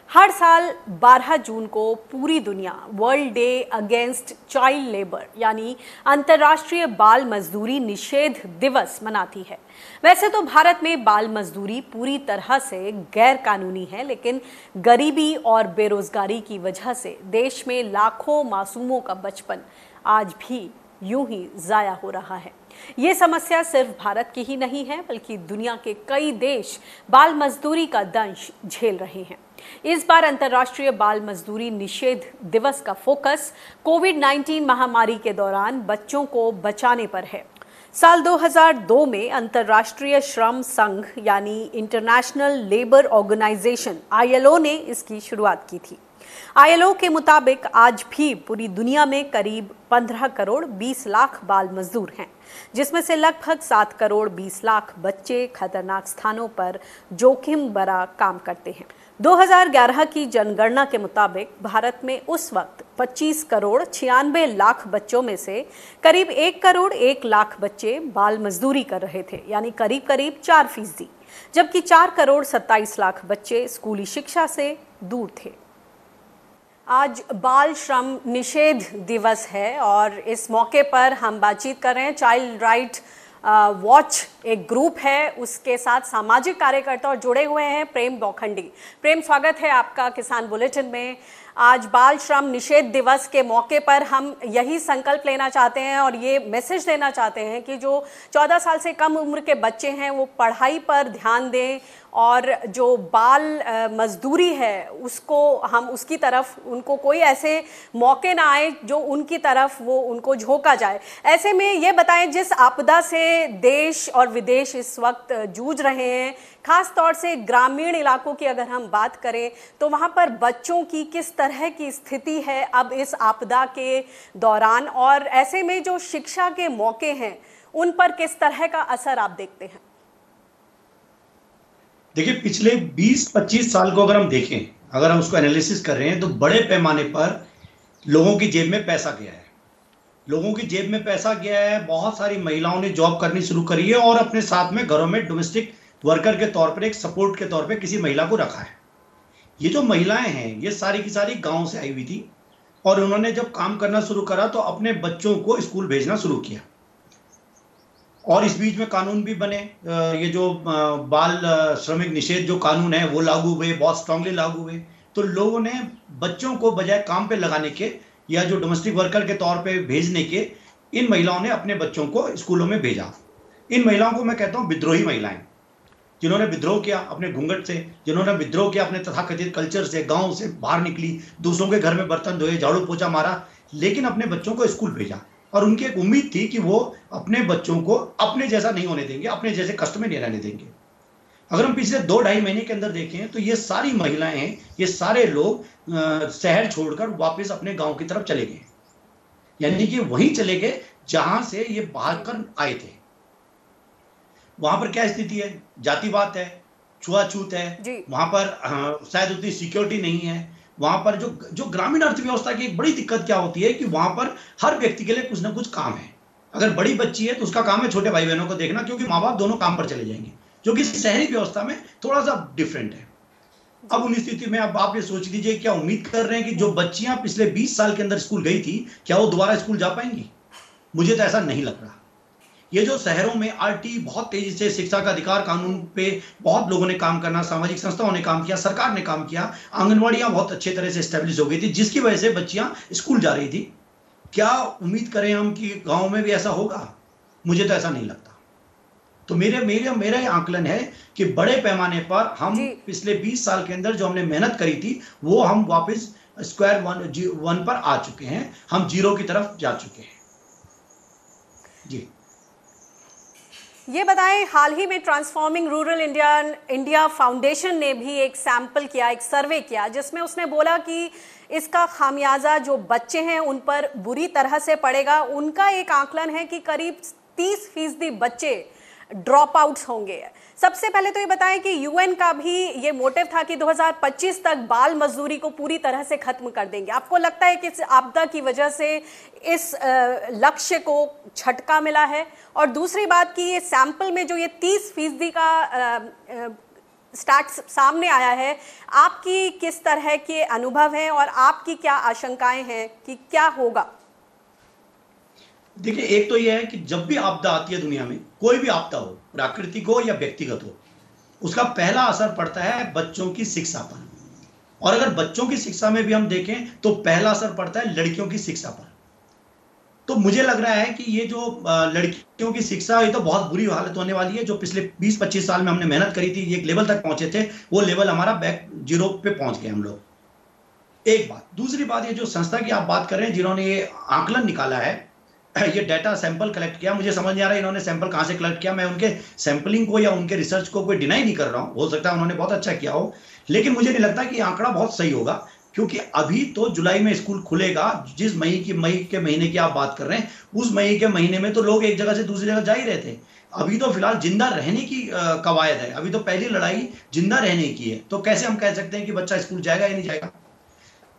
हर साल 12 जून को पूरी दुनिया world day against child labour यानी अंतर्राष्ट्रीय बाल मजदूरी निषेध दिवस मनाती है। वैसे तो भारत में बाल मजदूरी पूरी तरह से गैर कानूनी है, लेकिन गरीबी और बेरोजगारी की वजह से देश में लाखों मासूमों का बचपन आज भी यूं ही जाया हो रहा है। ये समस्या सिर्फ भारत की ही नहीं है, बल्कि दुनिया के कई देश बाल मजदूरी का दंश झेल रहे हैं। इस बार अंतर्राष्ट्रीय बाल मजदूरी निषेध दिवस का फोकस कोविड-19 महामारी के दौरान बच्चों को बचाने पर है। साल 2002 में अंतर्राष्ट्रीय श्रम संघ यानी इंटरनेशनल लेबर ऑर्गेनाइजेशन ILO ने इसकी शुरुआत की थी। ILO के मुताबिक आज भी पूरी दुनिया में करीब 15 करोड़ 20 लाख बाल मजदूर हैं, जिसमें से लगभग 7 करोड़ 20 लाख बच्चे खतरनाक स्थानों पर जोखिम भरा काम करते हैं। 2011 की जनगणना के मुताबिक भारत में उस वक्त 25 करोड़ 96 लाख बच्चों में से करीब 1 करोड़ 1 लाख बच्चे बाल मजदूरी कर रहे थे, यानी करीब करीब 4%, जबकि 4 करोड़ 27 लाख बच्चे स्कूली शिक्षा से दूर थे। आज बाल श्रम निषेध दिवस है और इस मौके पर हम बातचीत कर रहे हैं। चाइल्ड राइट वॉच एक ग्रुप है, उसके साथ सामाजिक कार्यकर्ता और जुड़े हुए हैं प्रेम बोखंडी। प्रेम, स्वागत है आपका किसान बुलेटिन में। आज बाल श्रम निषेध दिवस के मौके पर हम यही संकल्प लेना चाहते हैं और ये मैसेज देना चाहते हैं कि जो 14 साल से कम उम्र के बच्चे हैं वो पढ़ाई पर ध्यान दें और जो बाल मजदूरी है उसको हम उसकी तरफ उनको कोई ऐसे मौके ना आए जो उनकी तरफ वो उनको झोंका जाए। ऐसे में ये बताएं, जिस आपदा से देश और विदेश इस वक्त जूझ रहे हैं, खास तौर से ग्रामीण इलाकों की अगर हम बात करें तो वहाँ पर बच्चों की किस तरह की स्थिति है अब इस आपदा के दौरान, और ऐसे में जो शिक्षा के मौके हैं उन पर किस तरह का असर आप देखते हैं? देखिए, पिछले 20-25 साल को अगर हम देखें, अगर हम उसको एनालिसिस कर रहे हैं तो बड़े पैमाने पर लोगों की जेब में पैसा गया है। लोगों की जेब में पैसा गया है, बहुत सारी महिलाओं ने जॉब करनी शुरू करी है और अपने साथ में घरों में डोमेस्टिक वर्कर के तौर पर, एक सपोर्ट के तौर पे किसी महिला को रखा है। ये जो महिलाएं हैं ये सारी की सारी गांव से आई हुई थी और उन्होंने जब काम करना शुरू करा तो अपने बच्चों को स्कूल भेजना शुरू किया और इस बीच में कानून भी बने। ये जो बाल श्रमिक निषेध जो कानून है वो लागू हुए, बहुत स्ट्रांगली लागू हुए। तो लोगों ने बच्चों को बजाय काम पे लगाने के या जो डोमेस्टिक वर्कर के तौर पे भेजने के, इन महिलाओं ने अपने बच्चों को स्कूलों में भेजा। इन महिलाओं को मैं कहता हूँ विद्रोही महिलाएं, जिन्होंने विद्रोह किया अपने घूंघट से, जिन्होंने विद्रोह किया अपने तथाकथित कल्चर से, गांव से बाहर निकली, दूसरों के घर में बर्तन धोए, झाड़ू पोछा मारा, लेकिन अपने बच्चों को स्कूल भेजा। और उनकी एक उम्मीद थी कि वो अपने बच्चों को अपने जैसा नहीं होने देंगे, अपने जैसे कष्ट में नहीं रहने देंगे। अगर हम पिछले 2-2.5 महीने के अंदर देखें तो ये सारी महिलाएं हैं, ये सारे लोग शहर छोड़कर वापस अपने गांव की तरफ चले गए, यानी कि वहीं चले गए जहां से ये भागकर आए थे। वहां पर क्या स्थिति है? जातिवाद है, छुआछूत है, वहां पर शायद उतनी सिक्योरिटी नहीं है। वहां पर जो ग्रामीण अर्थव्यवस्था की एक बड़ी दिक्कत क्या होती है कि वहां पर हर व्यक्ति के लिए कुछ ना कुछ काम है। अगर बड़ी बच्ची है तो उसका काम है छोटे भाई बहनों को देखना, क्योंकि माँ बाप दोनों काम पर चले जाएंगे, जो कि शहरी व्यवस्था में थोड़ा सा डिफरेंट है। अब उन स्थिति में अब आप ये सोच लीजिए, क्या उम्मीद कर रहे हैं कि जो बच्चियां पिछले 20 साल के अंदर स्कूल गई थी, क्या वो दोबारा स्कूल जा पाएंगी? मुझे तो ऐसा नहीं लग रहा। ये जो शहरों में RT बहुत तेजी से, शिक्षा का अधिकार कानून पे बहुत लोगों ने काम करना, सामाजिक संस्थाओं ने काम किया, सरकार ने काम किया, आंगनवाड़ियां बहुत अच्छे तरह से स्टैब्लिश हो गई थी, जिसकी वजह से बच्चियां स्कूल जा रही थी। क्या उम्मीद करें हम कि गांव में भी ऐसा होगा? मुझे तो ऐसा नहीं लगता। तो मेरा आंकलन है कि बड़े पैमाने पर हम पिछले 20 साल के अंदर जो हमने मेहनत करी थी वो हम वापस स्क्वायर वन पर आ चुके हैं, हम जीरो की तरफ जा चुके हैं। जी, ये बताएं, हाल ही में ट्रांसफॉर्मिंग रूरल इंडिया फाउंडेशन ने भी एक सैंपल किया, एक सर्वे किया, जिसमें उसने बोला कि इसका खामियाजा जो बच्चे हैं उन पर बुरी तरह से पड़ेगा। उनका एक आकलन है कि करीब 30% बच्चे ड्रॉप आउट्स होंगे। सबसे पहले तो ये बताएं कि UN का भी ये मोटिव था कि 2025 तक बाल मजदूरी को पूरी तरह से खत्म कर देंगे। आपको लगता है कि इस आपदा की वजह से इस लक्ष्य को झटका मिला है? और दूसरी बात कि ये सैंपल में जो ये 30% का स्टैट्स सामने आया है, आपकी किस तरह के अनुभव हैं और आपकी क्या आशंकाएं हैं कि क्या होगा? देखिए, एक तो यह है कि जब भी आपदा आती है दुनिया में, कोई भी आपदा हो, प्राकृतिक हो या व्यक्तिगत हो, उसका पहला असर पड़ता है बच्चों की शिक्षा पर। और अगर बच्चों की शिक्षा में भी हम देखें तो पहला असर पड़ता है लड़कियों की शिक्षा पर। तो मुझे लग रहा है कि ये जो लड़कियों की शिक्षा, ये तो बहुत बुरी हालत होने वाली है। जो पिछले 20-25 साल में हमने मेहनत करी थी, एक लेवल तक पहुंचे थे, वो लेवल हमारा बैक जीरो पे पहुंच गए हम लोग। एक बात। दूसरी बात, ये जो संस्था की आप बात कर रहे हैं, जिन्होंने ये आंकलन निकाला है, ये डाटा सैंपल कलेक्ट किया, मुझे समझ नहीं आ रहा है इन्होंने सैंपल कहां से कलेक्ट किया। मैं उनके सैंपलिंग को या उनके रिसर्च को कोई डिनाई नहीं कर रहा हूं, हो सकता है उन्होंने बहुत अच्छा किया हो, लेकिन मुझे नहीं लगता कि आंकड़ा बहुत सही होगा। क्योंकि अभी तो जुलाई में स्कूल खुलेगा। जिस मई के महीने की आप बात कर रहे हैं, उस मई के महीने में तो लोग एक जगह से दूसरी जगह जा ही रहे थे। अभी तो फिलहाल जिंदा रहने की कवायद है। अभी तो पहली लड़ाई जिंदा रहने की है। तो कैसे हम कह सकते हैं कि बच्चा स्कूल जाएगा या नहीं जाएगा?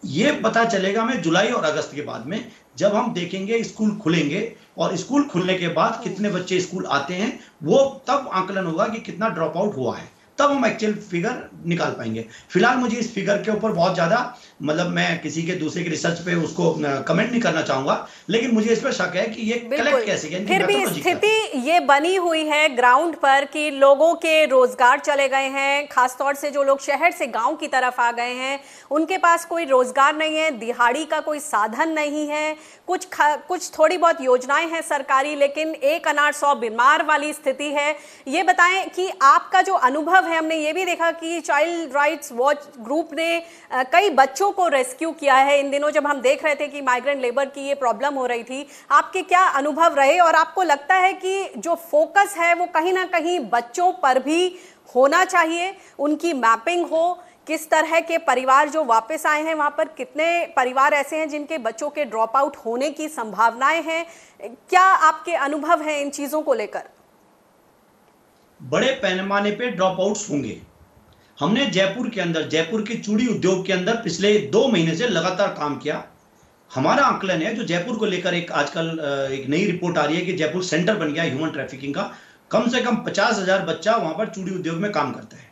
ये पता चलेगा हमें जुलाई और अगस्त के बाद में, जब हम देखेंगे स्कूल खुलेंगे, और स्कूल खुलने के बाद कितने बच्चे स्कूल आते हैं, वो तब आंकलन होगा कि कितना ड्रॉप आउट हुआ है। तब हम एक्चुअल फिगर निकाल पाएंगे। फिलहाल मुझे इस फिगर के ऊपर बहुत ज्यादा, मतलब मैं किसी के दूसरे के रिसर्च पे उसको कमेंट नहीं करना चाहूंगा, लेकिन मुझे इस पर शक है कि ये कलेक्ट कैसे किया। फिर भी स्थिति ये बनी हुई है ग्राउंड पर कि लोगों के रोजगार चले गए हैं, खासतौर से जो लोग शहर से गांव की तरफ आ गए हैं, उनके पास कोई रोजगार नहीं है, दिहाड़ी का कोई साधन नहीं है। कुछ थोड़ी बहुत योजनाएं हैं सरकारी, लेकिन एक अनार 100 बीमार वाली स्थिति है। ये बताएं कि आपका जो अनुभव है, हमने ये भी देखा कि चाइल्ड राइट्स वॉच ग्रुप ने कई बच्चों को रेस्क्यू किया है इन दिनों, जब हम देख रहे थे कि माइग्रेंट लेबर की ये प्रॉब्लम हो रही थी। आपके क्या अनुभव रहे, और आपको लगता है कि जो फोकस है वो कहीं ना कहीं बच्चों पर भी होना चाहिए, उनकी मैपिंग हो, किस तरह के परिवार जो वापस आए हैं वहां पर कितने परिवार ऐसे हैं जिनके बच्चों के ड्रॉप आउट होने की संभावनाएं हैं? क्या आपके अनुभव हैं इन चीजों को लेकर? बड़े पैमाने पे ड्रॉप आउट्स होंगे। हमने जयपुर के अंदर, जयपुर के चूड़ी उद्योग के अंदर पिछले 2 महीने से लगातार काम किया। हमारा आंकलन है, जो जयपुर को लेकर एक आजकल एक नई रिपोर्ट आ रही है कि जयपुर सेंटर बन गया ह्यूमन ट्रैफिकिंग का। कम से कम 50,000 बच्चा वहां पर चूड़ी उद्योग में काम करता है।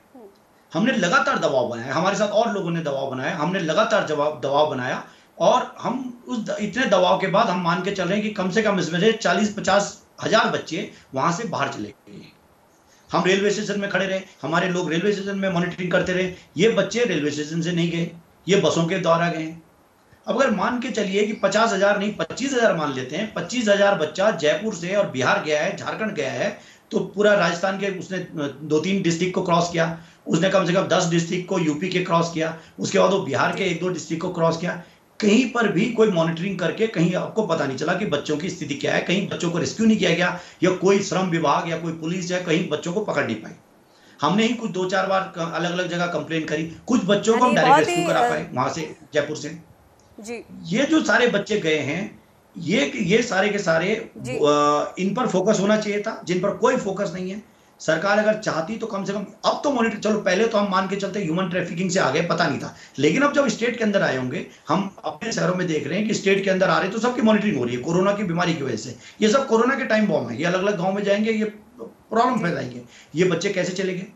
हमने लगातार दबाव बनाया, हमारे साथ और लोगों ने दबाव बनाया, हमने लगातार दबाव बनाया, और हम उस इतने दबाव के बाद हम मान के चल रहे हैं कि कम से कम इसमें से 40-50 हजार बच्चे वहां से बाहर चले गए। हम रेलवे स्टेशन में खड़े रहे, हमारे लोग रेलवे स्टेशन में मॉनिटरिंग करते रहे। ये बच्चे रेलवे स्टेशन से नहीं गए, ये बसों के द्वारा गए। अब अगर मान के चलिए कि 50,000 नहीं 25,000 मान लेते हैं, 25,000 बच्चा जयपुर से और बिहार गया है, झारखंड गया है, तो पूरा राजस्थान के उसने 2-3 डिस्ट्रिक्ट को क्रॉस किया, उसने कम से कम 10 डिस्ट्रिक्ट को यूपी के क्रॉस किया, उसके बाद वो बिहार के 1-2 डिस्ट्रिक्ट को क्रॉस किया। कहीं पर भी कोई मॉनिटरिंग करके कहीं आपको पता नहीं चला कि बच्चों की स्थिति क्या है, कहीं बच्चों को रेस्क्यू नहीं किया गया, या कोई श्रम विभाग या कोई पुलिस या कहीं बच्चों को पकड़ नहीं पाई। हमने ही कुछ 2-4 बार अलग अलग जगह कंप्लेन करी, कुछ बच्चों को हम डायरेक्ट रेस्क्यू करा पाए वहां से, जयपुर से जी। ये जो सारे बच्चे गए हैं, ये सारे के सारे इन पर फोकस होना चाहिए था, जिन पर कोई फोकस नहीं है। सरकार अगर चाहती तो कम से कम अब तो मॉनिटर, चलो पहले तो हम मान के चलते ह्यूमन ट्रैफिकिंग से आगे पता नहीं था, लेकिन अब जब स्टेट के अंदर आए होंगे, हम अपने शहरों में देख रहे हैं कि स्टेट के अंदर आ रहे, तो सबकी मॉनिटरिंग हो रही है कोरोना की बीमारी की वजह से। ये सब कोरोना के टाइम बॉम्ब है, ये अलग अलग गाँव में जाएंगे, ये प्रॉब्लम फैलाएंगे, ये बच्चे कैसे चलेंगे?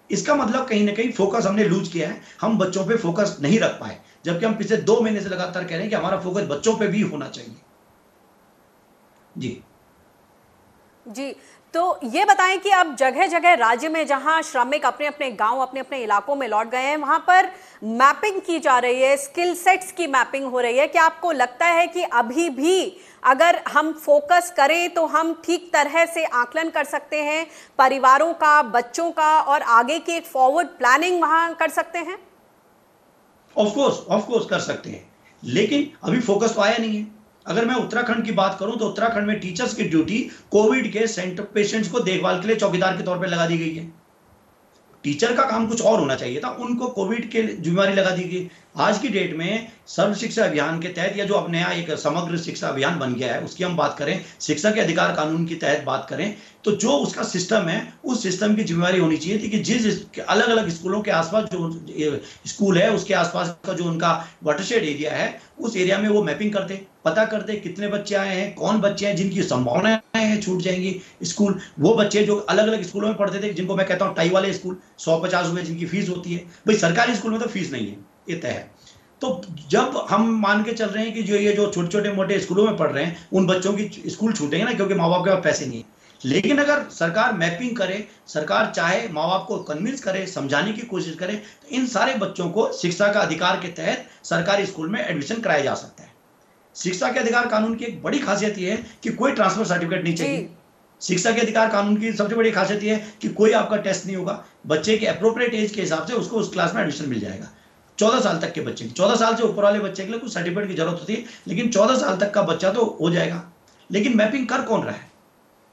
इसका मतलब कहीं ना कहीं फोकस हमने लूज किया है, हम बच्चों पे फोकस नहीं रख पाए, जबकि हम पिछले 2 महीने से लगातार कह रहे हैं कि हमारा फोकस बच्चों पे भी होना चाहिए। जी जी, तो ये बताएं कि अब जगह जगह राज्य में जहां श्रमिक अपने अपने गांव, अपने अपने इलाकों में लौट गए हैं, वहां पर मैपिंग की जा रही है, स्किल सेट्स की मैपिंग हो रही है। क्या आपको लगता है कि अभी भी अगर हम फोकस करें तो हम ठीक तरह से आकलन कर सकते हैं परिवारों का, बच्चों का, और आगे की एक फॉरवर्ड प्लानिंग वहां कर सकते हैं? ऑफ कोर्स कर सकते हैं, लेकिन अभी फोकस तो आया नहीं है। अगर मैं उत्तराखंड की बात करूं तो उत्तराखंड में टीचर्स की ड्यूटी कोविड के सेंटर पेशेंट्स को देखभाल के लिए चौकीदार के तौर पर लगा दी गई है। टीचर का काम कुछ और होना चाहिए था, उनको कोविड के जिम्मेवारी लगा दी गई। आज की डेट में सर्व शिक्षा अभियान के तहत या जो अब नया एक समग्र शिक्षा अभियान बन गया है उसकी हम बात करें, शिक्षा के अधिकार कानून के तहत बात करें, तो जो उसका सिस्टम है उस सिस्टम की जिम्मेवारी होनी चाहिए थी कि जिस अलग अलग स्कूलों के आसपास जो स्कूल है उसके आसपास का जो उनका वाटरशेड एरिया है उस एरिया में वो मैपिंग करते, पता करते कितने बच्चे आए हैं, कौन बच्चे हैं जिनकी संभावनाएं हैं छूट जाएंगी स्कूल, वो बच्चे जो अलग अलग स्कूलों में पढ़ते थे जिनको मैं कहता हूँ टाई वाले स्कूल 150 रुपए जिनकी फीस होती है, भाई सरकारी स्कूल में तो फीस नहीं है, ये तय है। तो जब हम मान के चल रहे हैं कि जो ये जो छोटे छोटे मोटे स्कूलों में पढ़ रहे हैं उन बच्चों की स्कूल छूटेंगे ना क्योंकि माँ बाप के पास पैसे नहीं है, लेकिन अगर सरकार मैपिंग करे, सरकार चाहे माँ बाप को कन्विंस करे, समझाने की कोशिश करे, तो इन सारे बच्चों को शिक्षा का अधिकार के तहत सरकारी स्कूल में एडमिशन कराया जा सकता है। शिक्षा के अधिकार कानून की एक बड़ी खासियत यह है कि कोई ट्रांसफर सर्टिफिकेट नहीं चाहिए। शिक्षा के अधिकार कानून की सबसे बड़ी खासियत यह है कि कोई आपका टेस्ट नहीं होगा, बच्चे के अप्रोप्रिएट एज के हिसाब से उसको उस क्लास में एडमिशन मिल जाएगा। 14 साल तक के बच्चे, 14 साल से ऊपर वाले बच्चे के लिए कुछ सर्टिफिकेट की जरूरत होती है, लेकिन 14 साल तक का बच्चा तो हो जाएगा। लेकिन मैपिंग कर कौन रहा है?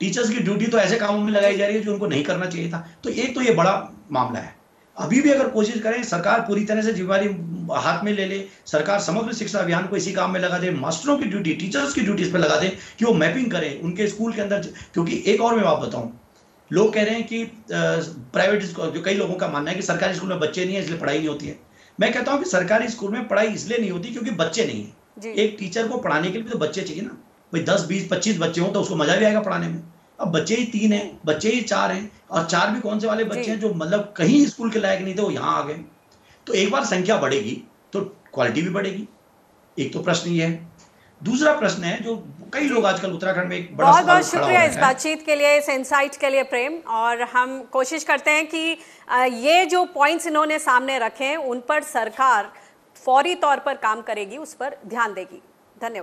टीचर्स की ड्यूटी तो ऐसे कामों में लगाई जा रही है जो उनको नहीं करना चाहिए था। तो एक तो ये बड़ा मामला है। अभी भी अगर कोशिश करें, सरकार पूरी तरह से जिम्मेवारी हाथ में ले ले, सरकार समग्र शिक्षा अभियान को इसी काम में लगा दे, मास्टरों की ड्यूटी, टीचर्स की ड्यूटी इस पर लगा दे कि वो मैपिंग करें उनके स्कूल के अंदर। क्योंकि एक और मैं बात बताऊं, लोग कह रहे हैं कि प्राइवेट स्कूल, जो कई लोगों का मानना है कि सरकारी स्कूल में बच्चे नहीं है इसलिए पढ़ाई नहीं होती है। मैं कहता हूं कि सरकारी स्कूल में पढ़ाई इसलिए नहीं होती क्योंकि बच्चे नहीं है। एक टीचर को पढ़ाने के लिए तो बच्चे चाहिए ना, भाई 10 20 25 बच्चे हों तो उसको मजा भी आएगा पढ़ाने में। अब बच्चे ही 3 हैं, बच्चे ही 4 हैं, और 4 भी कौन से वाले बच्चे हैं जो मतलब कहीं स्कूल के लायक नहीं थे वो यहाँ आ गए। तो एक बार संख्या बढ़ेगी तो क्वालिटी भी बढ़ेगी। एक तो प्रश्न ये है। दूसरा प्रश्न है जो कई लोग आजकल उत्तराखंड में एक बड़ा बहुत बहुत शुक्रिया इस बातचीत के लिए, इस इनसाइट के लिए प्रेम। और हम कोशिश करते हैं कि ये जो पॉइंट्स इन्होंने सामने रखे हैं उन पर सरकार फौरी तौर पर काम करेगी, उस पर ध्यान देगी।